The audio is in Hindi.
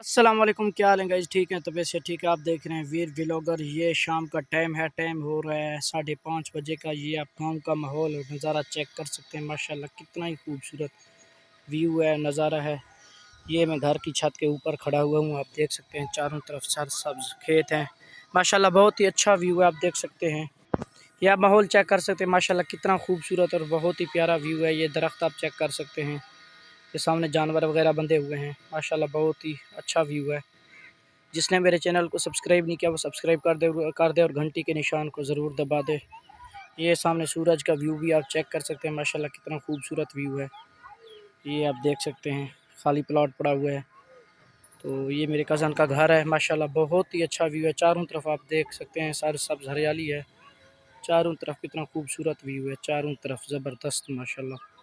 अस्सलाम वालेकुम, क्या हाल है गाइस? ठीक है, तबीयत से ठीक है। आप देख रहे हैं वीर व्लॉगर। ये शाम का टाइम है, टाइम हो रहा है 5:30 बजे का। ये आप गाँव का माहौल और नज़ारा चेक कर सकते हैं। माशाल्लाह कितना ही खूबसूरत व्यू है, नज़ारा है। ये मैं घर की छत के ऊपर खड़ा हुआ हूँ, आप देख सकते हैं चारों तरफ सरसब्ज खेत हैं। माशाल्लाह बहुत ही अच्छा व्यू है, आप देख सकते हैं। ये आप माहौल चेक कर सकते हैं, माशाल्लाह कितना खूबसूरत और बहुत ही प्यारा व्यू है। ये दरख्त आप चेक कर सकते हैं, ये सामने जानवर वगैरह बंधे हुए हैं। माशाल्लाह बहुत ही अच्छा व्यू है। जिसने मेरे चैनल को सब्सक्राइब नहीं किया वो सब्सक्राइब कर दे और घंटी के निशान को ज़रूर दबा दे। ये सामने सूरज का व्यू भी आप चेक कर सकते हैं, माशाल्लाह कितना खूबसूरत व्यू है। ये आप देख सकते हैं, खाली प्लॉट पड़ा हुआ है। तो ये मेरे कज़न का घर है। माशाल्लाह बहुत ही अच्छा व्यू है, चारों तरफ आप देख सकते हैं सारे सब्ज़ हरियाली है। चारों तरफ कितना खूबसूरत व्यू है, चारों तरफ ज़बरदस्त माशाल्लाह।